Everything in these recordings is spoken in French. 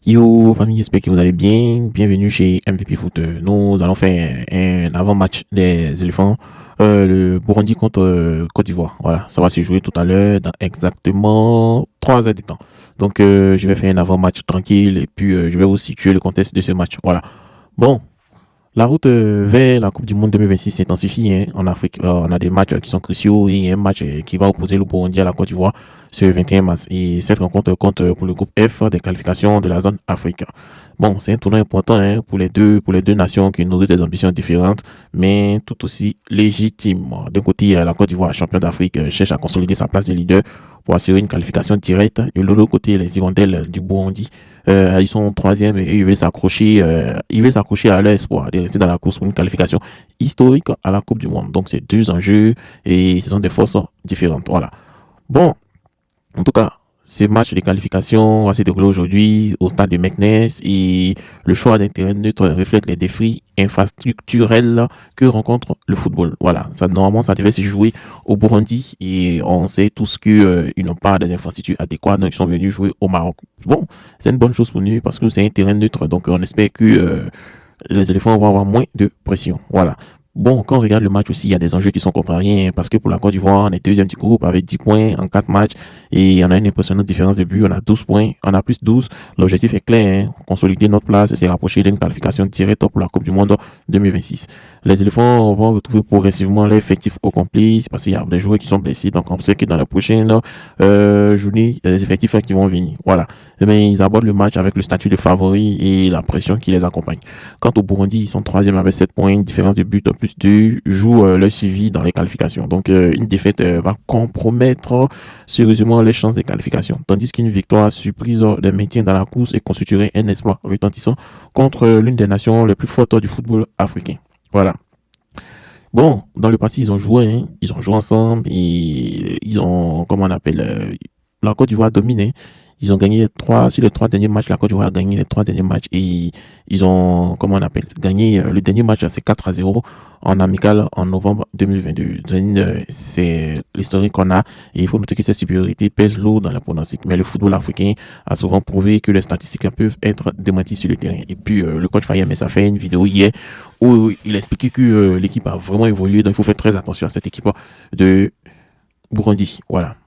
Yo famille, j'espère que vous allez bien. Bienvenue chez MVP Foot. Nous allons faire un avant-match des éléphants. Le Burundi contre Côte d'Ivoire. Voilà, ça va se jouer tout à l'heure dans exactement 3 heures de temps. Donc je vais faire un avant-match tranquille et puis je vais vous situer le contexte de ce match. Voilà. Bon, la route vers la Coupe du Monde 2026 s'intensifie hein. En Afrique. On a des matchs qui sont cruciaux et un match qui va opposer le Burundi à la Côte d'Ivoire ce 21 mars. Et cette rencontre compte pour le groupe F des qualifications de la zone Afrique. Bon, c'est un tournoi important hein, pour les deux nations qui nourrissent des ambitions différentes, mais tout aussi légitimes. D'un côté, la Côte d'Ivoire, champion d'Afrique, cherche à consolider sa place de leader pour assurer une qualification directe. Et de l'autre côté, les Hirondelles du Burundi, ils sont troisième et ils veulent s'accrocher à leur espoir de rester dans la course pour une qualification historique à la Coupe du Monde. Donc, c'est deux enjeux et ce sont des forces différentes. Voilà. Bon, en tout cas, ce match de qualification va se dérouler aujourd'hui au stade de Meknès et le choix d'un terrain neutre reflète les défis infrastructurels que rencontre le football. Voilà, normalement, ça devait se jouer au Burundi et on sait tous qu'ils n'ont pas des infrastructures adéquates, donc ils sont venus jouer au Maroc. Bon, c'est une bonne chose pour nous parce que c'est un terrain neutre, donc on espère que les éléphants vont avoir moins de pression. Voilà. Bon, quand on regarde le match aussi, il y a des enjeux qui sont contrariés hein, parce que pour la Côte d'Ivoire, on est deuxième du groupe avec 10 points en 4 matchs et on a une impressionnante différence de but. On a 12 points, on a plus 12. L'objectif est clair, hein, consolider notre place et se rapprocher d'une qualification directe pour la Coupe du Monde 2026. Les éléphants vont retrouver progressivement l'effectif au complet parce qu'il y a des joueurs qui sont blessés. Donc on sait que dans la prochaine journée, il y a des effectifs qui vont venir. Voilà. Mais ils abordent le match avec le statut de favori et la pression qui les accompagne. Quant au Burundi, ils sont troisième avec 7 points, une différence de but plus 2, jouent leur suivi dans les qualifications. Donc une défaite va compromettre sérieusement les chances de qualification. Tandis qu'une victoire surprise de maintien dans la course et constituerait un exploit retentissant contre l'une des nations les plus fortes du football africain. Voilà. Bon, dans le passé, ils ont joué, hein, ils ont joué ensemble et ils ont, comment on appelle, la Côte d'Ivoire a dominé. Ils ont gagné sur les 3 derniers matchs, la Côte d'Ivoire a gagné les 3 derniers matchs et ils ont, comment on appelle, gagné le dernier match, c'est 4-0 en amical en novembre 2022. C'est l'historique qu'on a et il faut noter que cette supériorité pèse lourd dans la pronostic. Mais le football africain a souvent prouvé que les statistiques peuvent être démenties sur le terrain. Et puis, le coach Fayem a fait une vidéo hier où il expliquait que l'équipe a vraiment évolué. Donc, il faut faire très attention à cette équipe de Burundi. Voilà.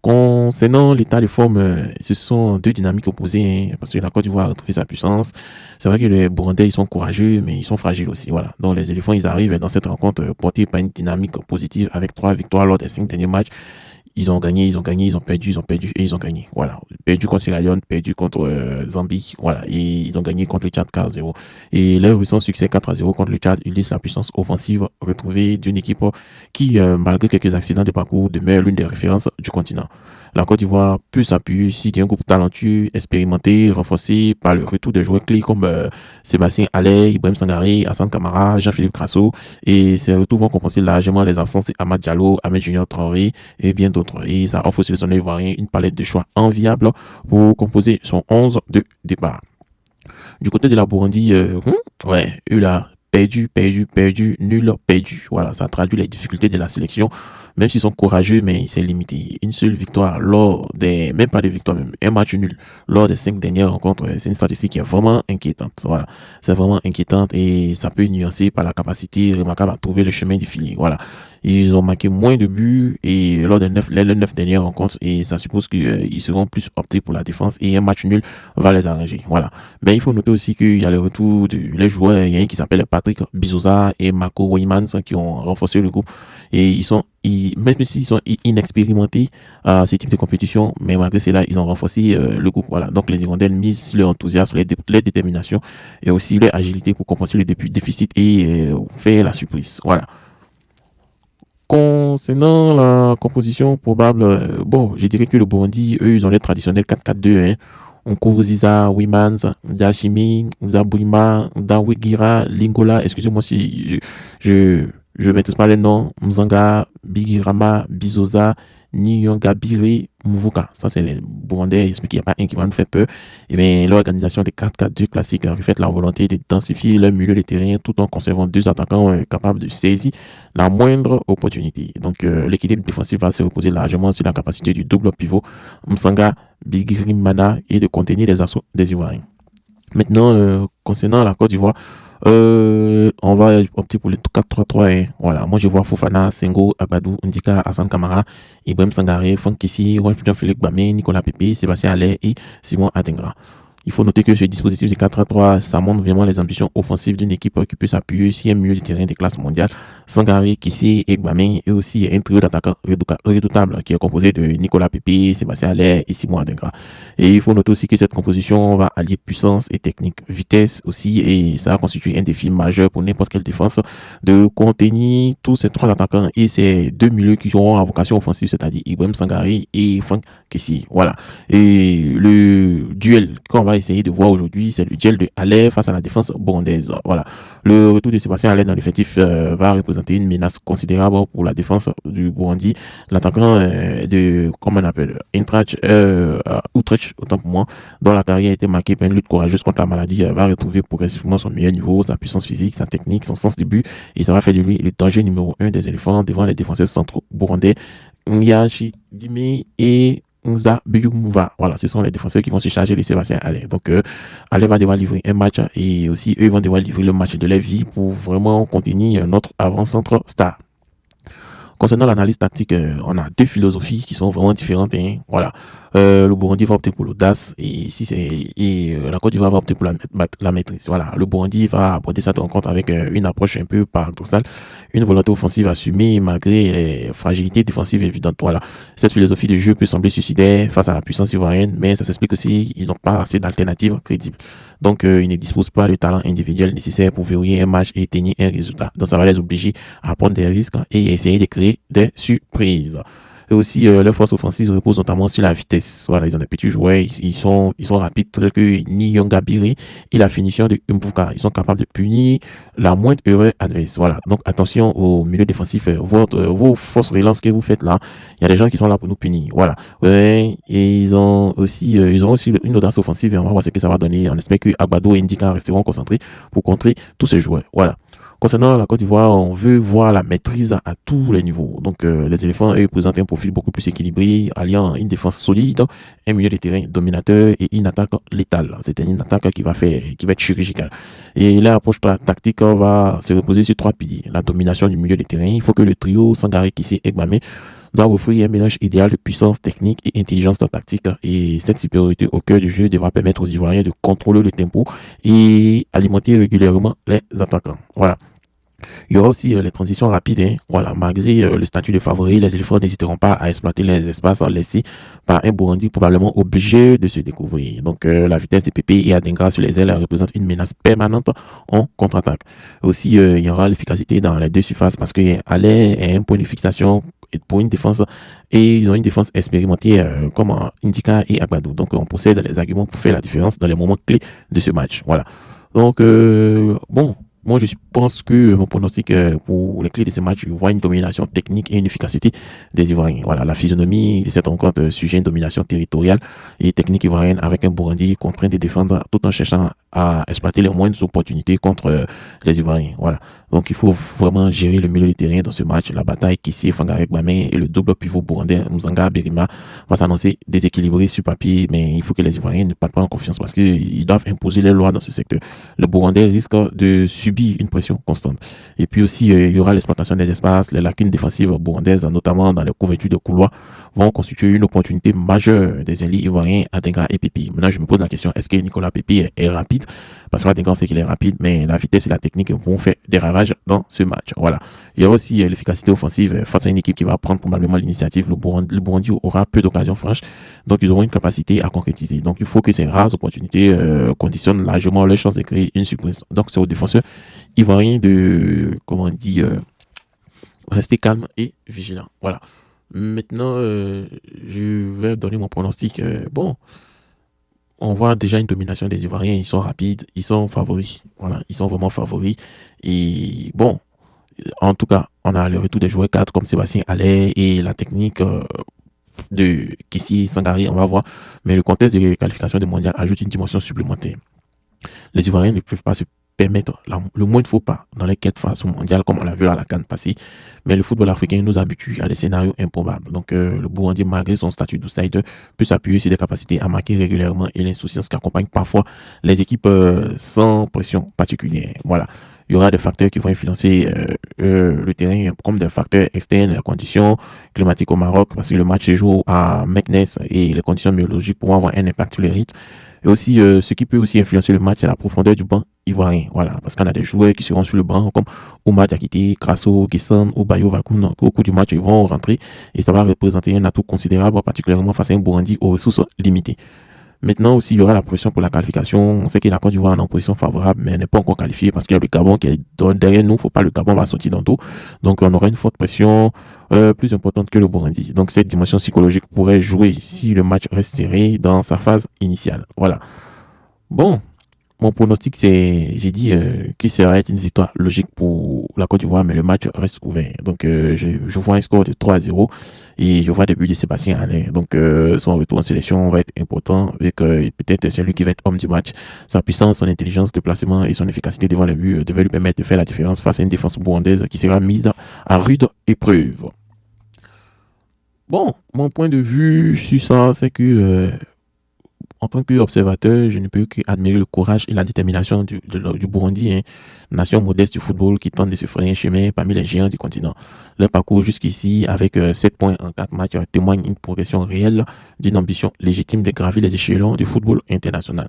Concernant l'état de forme, ce sont deux dynamiques opposées, hein, parce que la Côte d'Ivoire a retrouvé sa puissance. C'est vrai que les Burundais, ils sont courageux, mais ils sont fragiles aussi. Voilà. Donc les éléphants, ils arrivent dans cette rencontre portés par une dynamique positive avec 3 victoires lors des 5 derniers matchs. Ils ont gagné, ils ont perdu et ils ont gagné. Voilà. Perdu contre Sierra Leone, perdu contre Zambie. Voilà. Et ils ont gagné contre le Tchad 4-0. Et leur récent succès 4-0 contre le Tchad illustre la puissance offensive retrouvée d'une équipe qui, malgré quelques accidents de parcours, demeure l'une des références du continent. La Côte d'Ivoire peut s'appuyer ici d'un groupe talentueux, expérimenté, renforcé par le retour de joueurs clés comme Sébastien Haller, Ibrahim Sangaré, Hassan Kamara, Jean-Philippe Grasso. Et ces retours vont compenser largement les absences d'Amad Diallo, Ahmed Junior Traoré et bien d'autres. Et ça offre sur le zone ivoirien une palette de choix enviables pour composer son 11 de départ. Du côté de la Burundi, ouais, eux là, perdu, nul, perdu. Voilà, ça traduit les difficultés de la sélection. Même s'ils sont courageux, mais c'est limité. Une seule victoire même pas de victoire, même un match nul lors des 5 dernières rencontres, c'est une statistique qui est vraiment inquiétante. Voilà, c'est vraiment inquiétante et ça peut nuancer par la capacité remarquable à trouver le chemin du filet. Voilà, ils ont marqué moins de buts et lors des 9 dernières rencontres et ça suppose qu'ils seront plus optés pour la défense et un match nul va les arranger. Voilà, mais il faut noter aussi qu'il y a le retour les joueurs, il y a un qui s'appelle Patrick Bizoza et Marco Weymans qui ont renforcé le groupe et même s'ils sont inexpérimentés à ce type de compétition, mais malgré cela, ils ont renforcé le groupe. Voilà. Donc, les Hirondelles misent sur leur enthousiasme, leur détermination et aussi leur agilité pour compenser le déficit et faire la surprise. Voilà. Concernant la composition probable, bon, je dirais que le Burundi, eux, ils ont les traditionnels 4-4-2, hein. On couvre Ziza, Wimans, Dashimi, Zabouima, Dawigira, Lingola. Excusez-moi si je maîtrise pas les noms. Mzanga, Bigirama, Bizoza, Nyongabire, Mvuka. Ça, c'est les Burundais. J'espère qu'il n'y a pas un qui va nous faire peur. Et bien, l'organisation des 4-4-2 classiques reflète la volonté de densifier le milieu de terrain tout en conservant 2 attaquants capables de saisir la moindre opportunité. Donc, l'équilibre défensif va se reposer largement sur la capacité du double pivot Msanga, Bigirimana et de contenir les assauts des Ivoiriens. Maintenant, concernant la Côte d'Ivoire, on va opter pour le 4-3-3. Voilà, moi je vois Fofana, Sengo, Agbadou, Ndika, Hassan Kamara, Ibrahim Sangaré, Franck Kessie, Jean-Philippe Gbamé, Nicolas Pepe, Sébastien Haller et Simon Atengra. Il faut noter que ce dispositif de 4-3, ça montre vraiment les ambitions offensives d'une équipe qui peut s'appuyer sur un milieu de terrain de classe mondiale. Sangaré, Kessie et Gbamé, et aussi un trio d'attaquants redoutables qui est composé de Nicolas Pepe, Sébastien Haller et Simon Atengra. Et il faut noter aussi que cette composition va allier puissance et technique, vitesse aussi, et ça va constituer un défi majeur pour n'importe quelle défense de contenir tous ces trois attaquants et ces deux milieux qui auront à vocation offensive, c'est-à-dire Ibrahim Sangaré et Franck Kessie. Voilà. Et le duel qu'on va essayer de voir aujourd'hui, c'est le duel de Haller face à la défense burundaise. Voilà. Le retour de Sébastien Haller dans l'effectif va représenter une menace considérable pour la défense du Burundi. L'attaquant de, comment on appelle, Utrecht, autant pour moi, dont la carrière a été marquée par une lutte courageuse contre la maladie, va retrouver progressivement son meilleur niveau, sa puissance physique, sa technique, son sens du but, et ça va faire de lui le danger numéro 1 des éléphants devant les défenseurs centraux burundais, Nyashi Dime et Nza Byumva. Voilà, ce sont les défenseurs qui vont se charger de Sébastien Haller. Donc, Haller va devoir livrer un match et aussi eux vont devoir livrer le match de leur vie pour vraiment contenir notre avant-centre star. Concernant l'analyse tactique, on a deux philosophies qui sont vraiment différentes. Hein. Voilà. Le Burundi va opter pour l'audace et la Côte d'Ivoire va opter pour la maîtrise. Voilà. Le Burundi va aborder cette rencontre avec une approche un peu paradoxale, une volonté offensive assumée malgré les fragilités défensives évidentes. Voilà. Cette philosophie de jeu peut sembler suicidaire face à la puissance ivoirienne, mais ça s'explique aussi ils n'ont pas assez d'alternatives crédibles. Donc, ils ne disposent pas de talent individuel nécessaire pour verrouiller un match et tenir un résultat. Donc, ça va les obliger à prendre des risques et essayer de créer des surprises. Et aussi, leur force offensive repose notamment sur la vitesse. Voilà, ils ont des petits joueurs, ils sont rapides, tels que Niyonga Biri et la finition de Mbuka. Ils sont capables de punir la moindre erreur adverse. Voilà. Donc, attention au milieu défensif. Vos forces relance que vous faites là, il y a des gens qui sont là pour nous punir. Voilà. Ouais, et ils ont aussi une audace offensive et on va voir ce que ça va donner. On espère que Agbado et Ndika resteront concentrés pour contrer tous ces joueurs. Voilà. Concernant la Côte d'Ivoire, on veut voir la maîtrise à tous les niveaux. Donc, les éléphants, eux, présentent un profil beaucoup plus équilibré, alliant une défense solide, un milieu de terrain dominateur et une attaque létale. C'est une attaque qui va être chirurgicale. Et l'approche tactique va se reposer sur trois piliers. La domination du milieu de terrain. Il faut que le trio Sangaré, Kissé et Gbamé doit offrir un mélange idéal de puissance technique et intelligence tactique. Et cette supériorité au cœur du jeu devra permettre aux Ivoiriens de contrôler le tempo et alimenter régulièrement les attaquants. Voilà. Il y aura aussi les transitions rapides. Hein. Voilà, malgré le statut de favori, les éléphants n'hésiteront pas à exploiter les espaces laissés par un Burundi probablement obligé de se découvrir. Donc, la vitesse de Pépé et Adengra sur les ailes représente une menace permanente en contre-attaque. Aussi, il y aura l'efficacité dans les deux surfaces parce que Haller est un point de fixation pour une défense et ils ont une défense expérimentée comme Indika et Agbadou. Donc, on possède les arguments pour faire la différence dans les moments clés de ce match. Voilà. Donc, bon. Moi, je pense que mon pronostic pour les clés de ce match, je vois une domination technique et une efficacité des Ivoiriens. Voilà, la physionomie de cette rencontre sujet une domination territoriale et technique ivoirienne avec un Burundi contraint de défendre tout en cherchant à exploiter les moindres opportunités contre les Ivoiriens. Voilà. Donc, il faut vraiment gérer le milieu du terrain dans ce match. La bataille Kissi, Fangaré Gbamé et le double pivot burundais Mzanga Berima va s'annoncer déséquilibré sur papier, mais il faut que les Ivoiriens ne perdent pas en confiance parce qu'ils doivent imposer les lois dans ce secteur. Le Burundais risque de subir une pression constante. Et puis aussi, il y aura l'exploitation des espaces, les lacunes défensives burundaises, notamment dans les couvertures de couloirs, vont constituer une opportunité majeure des alliés ivoiriens Adengra et Pépi. Maintenant, je me pose la question, est-ce que Nicolas Pépi est rapide? Parce qu'Adengra sait qu'il est rapide, mais la vitesse et la technique vont faire des ravages dans ce match. Voilà. Il y aura aussi l'efficacité offensive face à une équipe qui va prendre probablement l'initiative. Le Burundi aura peu d'occasions franches, donc ils auront une capacité à concrétiser. Donc il faut que ces rares opportunités conditionnent largement leur chance de créer une surprise. Donc c'est aux défenseurs ivoiriens de, comment on dit, rester calme et vigilant. Voilà. Maintenant, je vais donner mon pronostic. Bon, on voit déjà une domination des Ivoiriens. Ils sont rapides, ils sont favoris. Voilà, ils sont vraiment favoris. Et bon, en tout cas, on a le retour des joueurs 4 comme Sébastien Haller et la technique de Kissi Sangari, on va voir. Mais le contexte de qualification du mondial ajoute une dimension supplémentaire. Les Ivoiriens ne peuvent pas se permettre le moins de faux pas dans les quêtes face au mondial, comme on l'a vu à la CAN passée. Mais le football africain nous habitue à des scénarios improbables. Donc, le Burundi, malgré son statut d'outsider, peut s'appuyer sur des capacités à marquer régulièrement et l'insouciance qui accompagne parfois les équipes sans pression particulière. Voilà. Il y aura des facteurs qui vont influencer le terrain, comme des facteurs externes, la conditions climatiques au Maroc, parce que le match se joue à Meknes et les conditions biologiques pourront avoir un impact sur les rythmes. Et aussi, ce qui peut aussi influencer le match, c'est la profondeur du banc ivoirien. Voilà, parce qu'on a des joueurs qui seront sur le banc, comme Oumar Diakité, Krasso, Gissan ou Bayo Vakoun. Au cours du match, ils vont rentrer et ça va représenter un atout considérable, particulièrement face à un Burundi aux ressources limitées. Maintenant aussi, il y aura la pression pour la qualification. On sait que la Côte d'Ivoire est en position favorable, mais elle n'est pas encore qualifiée parce qu'il y a le Gabon qui est derrière nous. Faut pas, le Gabon va sortir dans tout. Donc, on aura une forte pression plus importante que le Burundi. Donc, cette dimension psychologique pourrait jouer si le match reste serré dans sa phase initiale. Voilà. Bon, mon pronostic, c'est, j'ai dit qu'il serait une victoire logique pour la Côte d'Ivoire, mais le match reste ouvert. Donc, je vois un score de 3-0 et je vois des buts de Sébastien Haller. Donc, son retour en sélection va être important et que peut-être c'est lui qui va être homme du match. Sa puissance, son intelligence de placement et son efficacité devant les buts devait lui permettre de faire la différence face à une défense burundaise qui sera mise à rude épreuve. Bon, mon point de vue sur ça, c'est que en tant qu'observateur, je ne peux qu'admirer le courage et la détermination du Burundi, hein, nation modeste du football qui tente de se frayer un chemin parmi les géants du continent. Leur parcours jusqu'ici, avec 7 points en 4 matchs, témoigne une progression réelle d'une ambition légitime de gravir les échelons du football international.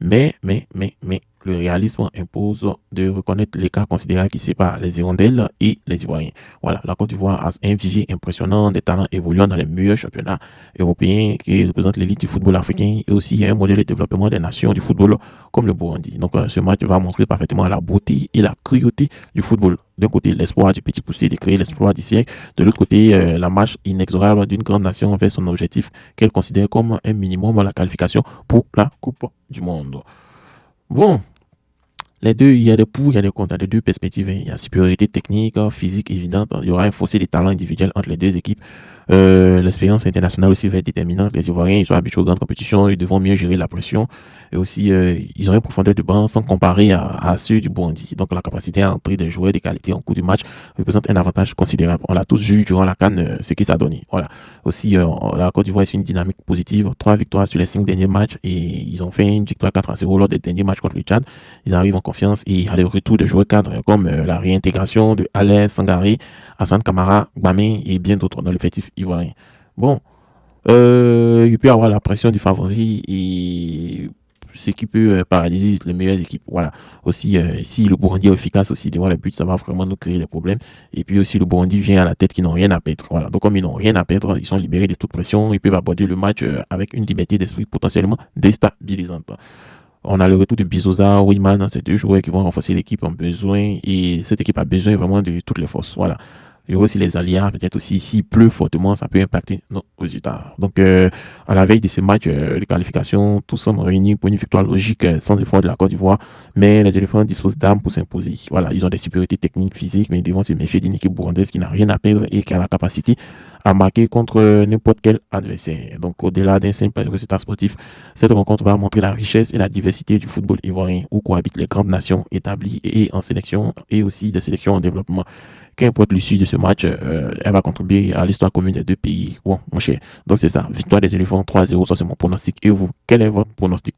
Mais, le réalisme impose de reconnaître l'écart considérable qui sépare les Hirondelles et les Ivoiriens. Voilà, la Côte d'Ivoire a un vivier impressionnant des talents évoluant dans les meilleurs championnats européens qui représentent l'élite du football africain et aussi un modèle de développement des nations du football comme le Burundi. Donc, ce match va montrer parfaitement la beauté et la cruauté du football. D'un côté, l'espoir du petit poussé de créer l'exploit du siècle. De l'autre côté, la marche inexorable d'une grande nation vers son objectif qu'elle considère comme un minimum la qualification pour la Coupe du Monde. Bon, les deux, il y a des pour, il y a des contre, des deux perspectives. Il y a supériorité technique, physique évidente. Il y aura un fossé des talents individuels entre les deux équipes. L'expérience internationale aussi va être déterminante. Les Ivoiriens, ils sont habitués aux grandes compétitions, ils devront mieux gérer la pression. Et aussi, ils auront une profondeur de banc sans comparer à ceux du Burundi. Donc, la capacité à entrer des joueurs de qualité en cours du match représente un avantage considérable. On l'a tous vu durant la CAN, ce qui ça donne. Voilà. Aussi, la Côte d'Ivoire est une dynamique positive. 3 victoires sur les 5 derniers matchs et ils ont fait une victoire 4-0 lors des derniers matchs contre le Tchad. Ils arrivent en confiance et à le retour de joueurs cadres comme la réintégration de Alain Sangaré, Hassan Kamara, Gbamé et bien d'autres dans l'effectif ivoirien. Bon, il peut y avoir la pression du favori et ce qui peut paralyser les meilleures équipes. Voilà. Aussi, si le Burundi est efficace aussi devant le but, ça va vraiment nous créer des problèmes. Et puis aussi, le Burundi vient à la tête qui n'ont rien à perdre. Voilà. Donc, comme ils n'ont rien à perdre, ils sont libérés de toute pression. Ils peuvent aborder le match avec une liberté d'esprit potentiellement déstabilisante. On a le retour de Bizoza, Wiman, ces deux joueurs qui vont renforcer l'équipe en besoin et cette équipe a besoin vraiment de toutes les forces. Voilà. Il y aura aussi les aléas, peut-être aussi s'il pleut fortement, ça peut impacter nos résultats. Donc, à la veille de ce match de qualification, tous sommes réunis pour une victoire logique sans effort de la Côte d'Ivoire, mais les éléphants disposent d'armes pour s'imposer. Voilà, ils ont des supériorités techniques, physiques, mais ils devront se méfier d'une équipe burundaise qui n'a rien à perdre et qui a la capacité à marquer contre n'importe quel adversaire. Donc, au-delà d'un simple résultat sportif, cette rencontre va montrer la richesse et la diversité du football ivoirien où cohabitent les grandes nations établies et en sélection et aussi des sélections en développement. Qu'importe l'issue de ce match, elle va contribuer à l'histoire commune des deux pays. Bon, mon cher. Donc, c'est ça. Victoire des éléphants 3-0. Ça, c'est mon pronostic. Et vous, quel est votre pronostic?